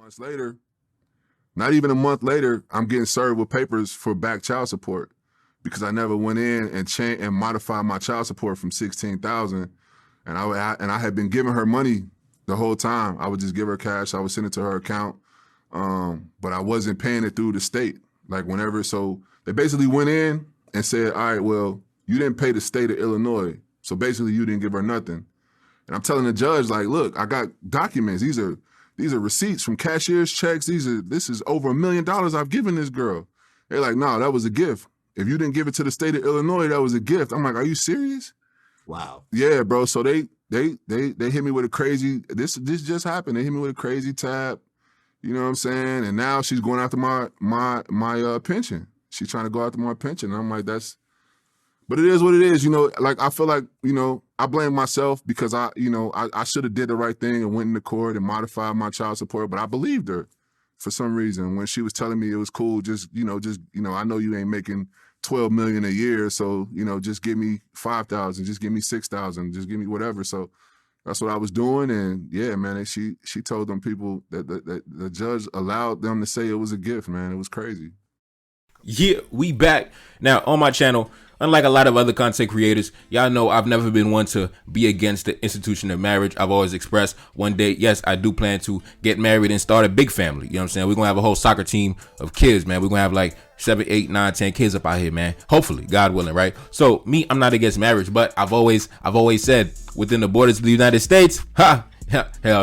months later, not even a month later, I'm getting served with papers for back child support because I never went in and modified my child support from $16,000, and I had been giving her money the whole time. I would just give her cash. I would send it to her account, but I wasn't paying it through the state. Like whenever, so they basically went in and said, all right, well, you didn't pay the state of Illinois, so basically you didn't give her nothing. And I'm telling the judge, like, look, I got documents. These are receipts from cashier's checks. This is over $1 million I've given this girl. They're like, no, that was a gift. If you didn't give it to the state of Illinois, that was a gift. I'm like, are you serious? Wow. Yeah, bro. So they hit me with a crazy, this just happened. They hit me with a crazy tab. You know what I'm saying? And now she's going after my pension. She's trying to go after my pension. And I'm like, but it is what it is. You know, like, I feel like, you know, I blame myself because I should have did the right thing and went into court and modified my child support, but I believed her for some reason when she was telling me it was cool. I know you ain't making $12 million a year, so, you know, just give me $5,000, just give me $6,000, just give me whatever. So that's what I was doing. And yeah, man, she told them people that the judge allowed them to say it was a gift, man. It was crazy. Yeah, we back. Now on my channel, unlike a lot of other content creators, y'all know I've never been one to be against the institution of marriage. I've always expressed one day, yes, I do plan to get married and start a big family. You know what I'm saying? We're going to have a whole soccer team of kids, man. We're going to have like 7, 8, 9, 10 kids up out here, man. Hopefully, God willing, right? So me, I'm not against marriage, but I've always said within the borders of the United States, hell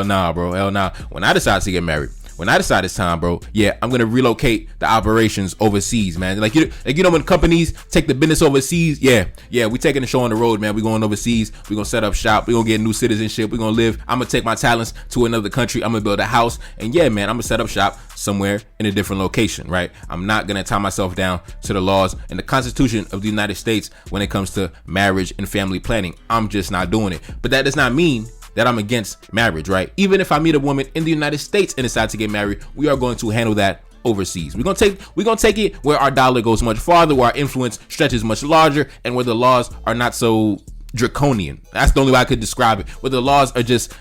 nah, bro. Hell nah. When I decide to get married, when I decide it's time, bro, yeah, I'm gonna relocate the operations overseas, man. Like you know, when companies take the business overseas, yeah, we taking the show on the road, man. We going overseas. We gonna set up shop. We gonna get new citizenship. We gonna live. I'm gonna take my talents to another country. I'm gonna build a house, and yeah, man, I'm gonna set up shop somewhere in a different location, right? I'm not gonna tie myself down to the laws and the Constitution of the United States when it comes to marriage and family planning. I'm just not doing it. But that does not mean that I'm against marriage, right? Even if I meet a woman in the United States and decide to get married, we are going to handle that overseas. We're gonna take it where our dollar goes much farther, where our influence stretches much larger, and where the laws are not so draconian. That's the only way I could describe it. Where the laws are just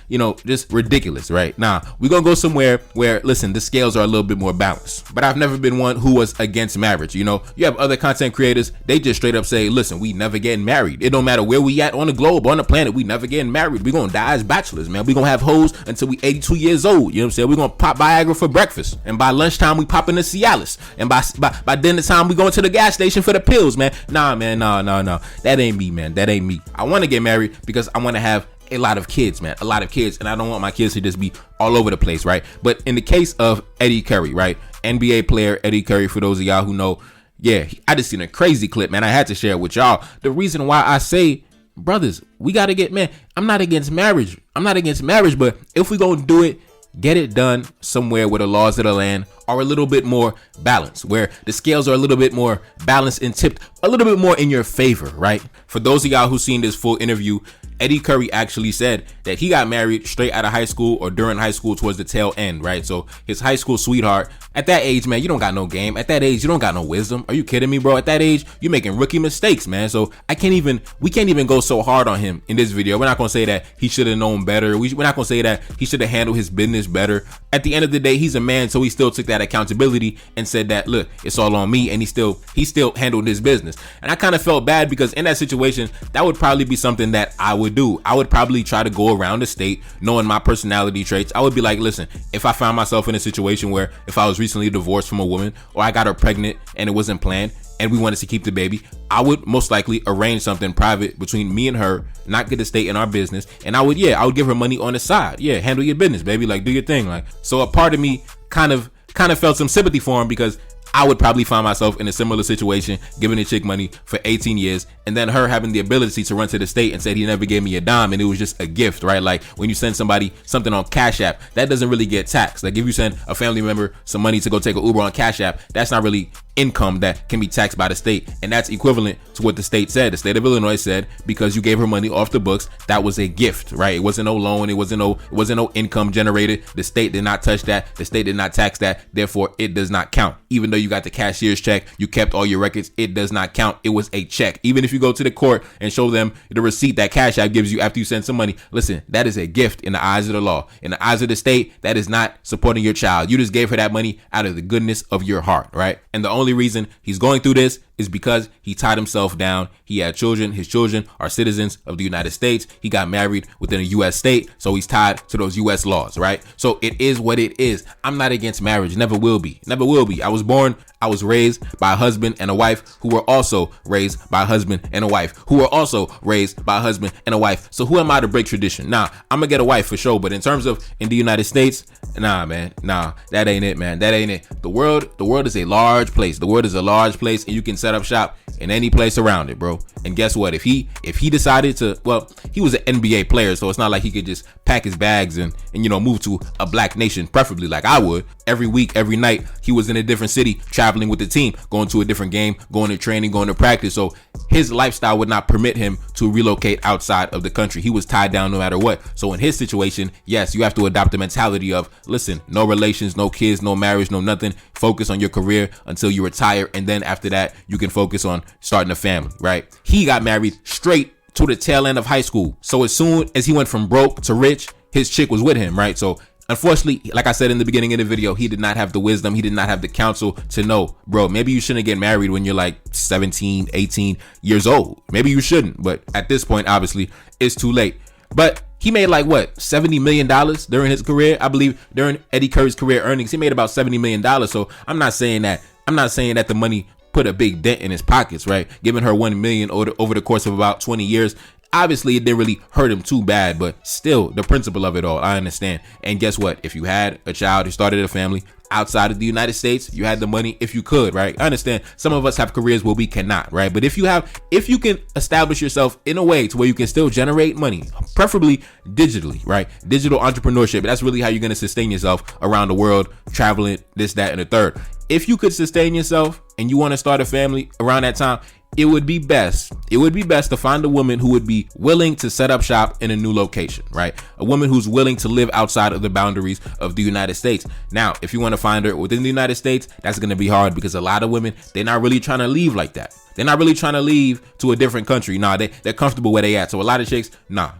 ridiculous, right? Nah, we're gonna go somewhere where, listen, the scales are a little bit more balanced. But I've never been one who was against marriage. You know, you have other content creators, they just straight up say, listen, we never getting married. It don't matter where we at on the globe, on the planet, we never getting married. We gonna die as bachelors, man. We gonna have hoes until we 82 years old. You know what I'm saying? We gonna pop Viagra for breakfast, and by lunchtime we pop into Cialis, and by dinner time we going to the gas station for the pills, man. Nah, man, no. That ain't me, man. That ain't me. I want to get married because I want to have a lot of kids, man. A lot of kids. And I don't want my kids to just be all over the place, right? But in the case of Eddie Curry, right? NBA player Eddie Curry, for those of y'all who know, yeah, I just seen a crazy clip, man. I had to share it with y'all. The reason why I say, brothers, we got to get, man, I'm not against marriage. But if we gonna do it, get it done somewhere where the laws of the land are a little bit more balanced, where the scales are a little bit more balanced and tipped a little bit more in your favor, right? For those of y'all who seen this full interview, Eddie Curry actually said that he got married straight out of high school or during high school towards the tail end, right? So his high school sweetheart, at that age, man, you don't got no game. At that age, you don't got no wisdom. Are you kidding me, bro? At that age, you're making rookie mistakes, man. So we can't even go so hard on him in this video. We're not going to say that he should have known better. We're not going to say that he should have handled his business better. At the end of the day, he's a man, so he still took that accountability and said that, look, it's all on me, and he still handled his business. And I kind of felt bad because in that situation, that would probably be something that I would do. I would probably try to go around the state knowing my personality traits. I would be like, listen, if I found myself in a situation where if I was recently divorced from a woman or I got her pregnant and it wasn't planned and we wanted to keep the baby, I would most likely arrange something private between me and her, not get the state in our business, and I would give her money on the side. Yeah, handle your business, baby. Like, do your thing. Like, so a part of me kind of felt some sympathy for him because I would probably find myself in a similar situation, giving a chick money for 18 years, and then her having the ability to run to the state and said he never gave me a dime and it was just a gift, right? Like when you send somebody something on Cash App, that doesn't really get taxed. Like if you send a family member some money to go take an Uber on Cash App, that's not really income that can be taxed by the state, and that's equivalent to what the state said. The state of Illinois said because you gave her money off the books, that was a gift, right? It wasn't no loan, it wasn't no income generated. The state did not touch that, the state did not tax that, therefore it does not count, even though you got the cashier's check, you kept all your records, it does not count. It was a check. Even if you go to the court and show them the receipt that Cash App gives you after you send some money, listen, that is a gift in the eyes of the law. In the eyes of the state, that is not supporting your child. You just gave her that money out of the goodness of your heart, right? And the only reason he's going through this is because he tied himself down. He had children. His children are citizens of the United States. He got married within a U.S. state, so he's tied to those U.S. laws, right? So it is what it is. I'm not against marriage. Never will be. Never will be. I was raised by a husband and a wife who were also raised by a husband and a wife who were also raised by a husband and a wife. So who am I to break tradition? Nah, I'm gonna get a wife for sure. But in terms of in the United States, nah, man, nah, that ain't it, man. That ain't it. The world is a large place. The world is a large place, and you can set up shop in any place around it, bro. And guess what? If he decided to, well, he was an NBA player, so it's not like he could just pack his bags and move to a black nation, preferably like I would. Every week, every night, he was in a different city, traveling with the team, going to a different game, going to training, going to practice. So his lifestyle would not permit him to relocate outside of the country. He was tied down no matter what. So in his situation, yes, you have to adopt the mentality of, listen, no relations, no kids, no marriage, no nothing. Focus on your career until you retire. And then after that, you can focus on starting a family, right? He got married straight to the tail end of high school. So as soon as he went from broke to rich, his chick was with him, right? So unfortunately, like I said in the beginning of the video, he did not have the wisdom. He did not have the counsel to know, bro, maybe you shouldn't get married when you're like 17, 18 years old. Maybe you shouldn't. But at this point, obviously, it's too late. But he made like what, $70 million during his career? I believe during Eddie Curry's career earnings, he made about $70 million. So I'm not saying that the money put a big dent in his pockets, right? Giving her $1 million over the course of about 20 years. Obviously, it didn't really hurt him too bad, but still, the principle of it all, I understand. And guess what? If you had a child who started a family outside of the United States, you had the money if you could, right? I understand some of us have careers where we cannot, right? But if you can establish yourself in a way to where you can still generate money, preferably digitally, right? Digital entrepreneurship, that's really how you're going to sustain yourself around the world, traveling, this, that, and the third. If you could sustain yourself and you want to start a family around that time, it would be best to find a woman who would be willing to set up shop in a new location, right? A woman who's willing to live outside of the boundaries of the United States. Now, if you want to find her within the United States, that's going to be hard because a lot of women, they're not really trying to leave like that. They're not really trying to leave to a different country. Nah, they're comfortable where they at. So a lot of chicks,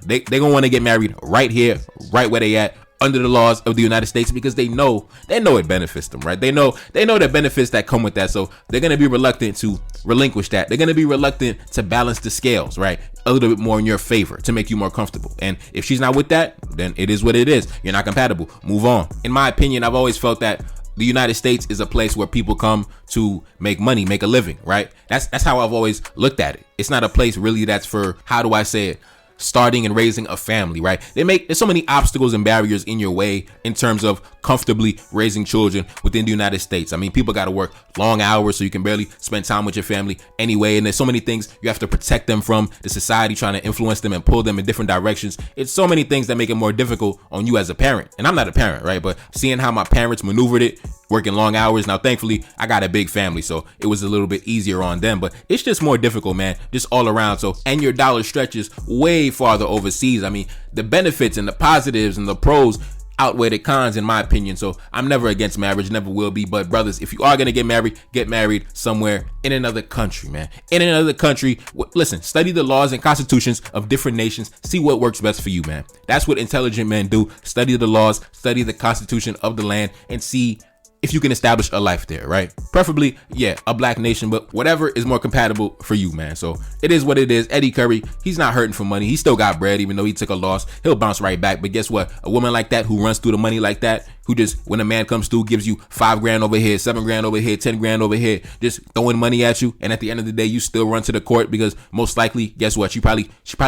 they gonna want to get married right here, right where they at, under the laws of the United States, because they know it benefits them, right? They know the benefits that come with that. So they're going to be reluctant to relinquish that. They're going to be reluctant to balance the scales, right? A little bit more in your favor to make you more comfortable. And if she's not with that, then it is what it is. You're not compatible. Move on. In my opinion, I've always felt that the United States is a place where people come to make money, make a living, right? That's how I've always looked at it. It's not a place really that's for, how do I say it, starting and raising a family, right? There's so many obstacles and barriers in your way in terms of comfortably raising children within the United States. I mean, people got to work long hours so you can barely spend time with your family anyway. And there's so many things you have to protect them from, the society trying to influence them and pull them in different directions. It's so many things that make it more difficult on you as a parent. And I'm not a parent, right? But seeing how my parents maneuvered it, working long hours. Now, thankfully, I got a big family, so it was a little bit easier on them, but it's just more difficult, man, just all around. So, and your dollar stretches way farther overseas. I mean, the benefits and the positives and the pros outweigh the cons, in my opinion. So I'm never against marriage, never will be. But brothers, if you are going to get married somewhere in another country, man, in another country, listen, study the laws and constitutions of different nations, see what works best for you, man. That's what intelligent men do. Study the laws, study the constitution of the land, and see if you can establish a life there, right? Preferably, yeah, a black nation, but whatever is more compatible for you, man. So it is what it is. Eddie Curry, he's not hurting for money. He still got bread, even though he took a loss. He'll bounce right back. But guess what? A woman like that who runs through the money like that, who just, when a man comes through, gives you $5,000 over here, $7,000 over here, $10,000 over here, just throwing money at you. And at the end of the day, you still run to the court because most likely, guess what? She probably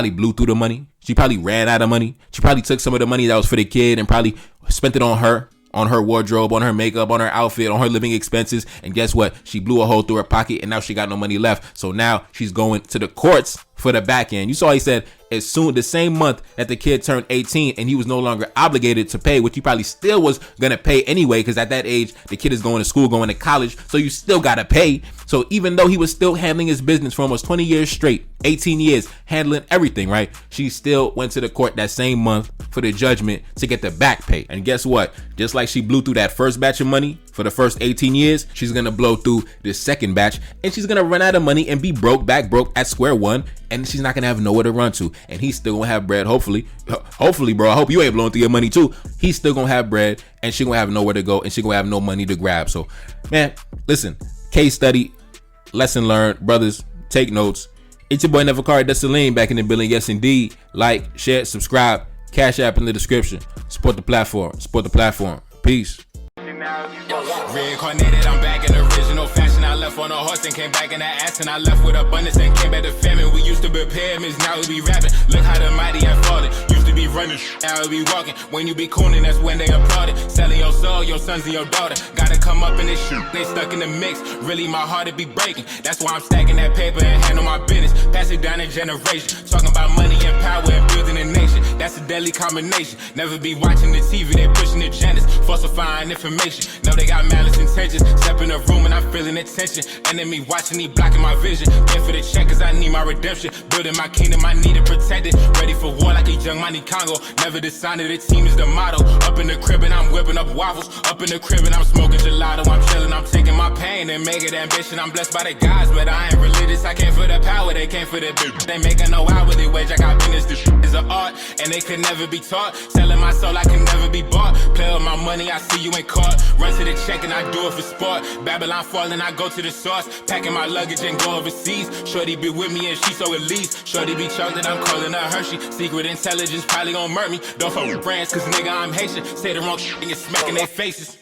blew through the money. She probably ran out of money. She probably took some of the money that was for the kid and probably spent it on her wardrobe, on her makeup, on her outfit, on her living expenses. And guess what? She blew a hole through her pocket and now she got no money left. So now she's going to the courts for the back end. You saw he said as soon the same month that the kid turned 18 and he was no longer obligated to pay, which he probably still was gonna pay anyway, because at that age the kid is going to school, going to college, so you still gotta pay. So even though he was still handling his business for almost 20 years straight, 18 years handling everything, right, she still went to the court that same month for the judgment to get the back pay. And guess what? Just like she blew through that first batch of money for the first 18 years, she's gonna blow through this second batch, and she's gonna run out of money and be broke at square one, and she's not gonna have nowhere to run to. And he's still gonna have bread, hopefully, bro. I hope you ain't blowing through your money too. He's still gonna have bread, and she gonna have nowhere to go, and she gonna have no money to grab. So, man, listen, case study, lesson learned, brothers, take notes. It's your boy Neferkari Dessalines back in the building. Yes, indeed. Like, share, subscribe, Cash App in the description. Support the platform. Support the platform. Peace. Reincarnated, I'm back in original fashion. I left on a horse and came back in the ass, and I left with abundance and came back to famine. We used to be pyramids, now we be rapping. Look how the mighty have fallen. Used to be running, now we be walking. When you be cooning, that's when they applauded. Selling your soul, your sons and your daughter. Gotta come up in this shit, they stuck in the mix. Really, my heart it be breaking. That's why I'm stacking that paper and handle my business. Pass it down in generation. Talking about money and power and building a nation. That's a deadly combination. Never be watching the TV, they pushing agendas, falsifying information. Know they got malice intentions. Step in the room and I'm feeling the tension. Enemy watching, he blocking my vision. Pay for the check cause I need my redemption. Building my kingdom, I need it protected. Ready for war like a young Money Congo. Never decided the team is the motto. Up in the crib and I'm whipping up waffles. Up in the crib and I'm smoking gelato. I'm chilling, I'm taking my pain and make it ambition. I'm blessed by the gods, but I ain't religious. I came for the power, they came for the bitch. They making no hourly wage, I got business. This is an art and they could never be taught. Selling my soul, I can never be bought. Play with my money, I see you ain't caught. Run to the check and I do it for sport. Babylon falling, I go to the source. Packing my luggage and go overseas. Shorty be with me and she so elite. Shorty be chocolate, I'm calling her Hershey. Secret intelligence probably gon' murk me. Don't fuck with brands cause nigga I'm Haitian. Say the wrong shit and you're smacking their faces.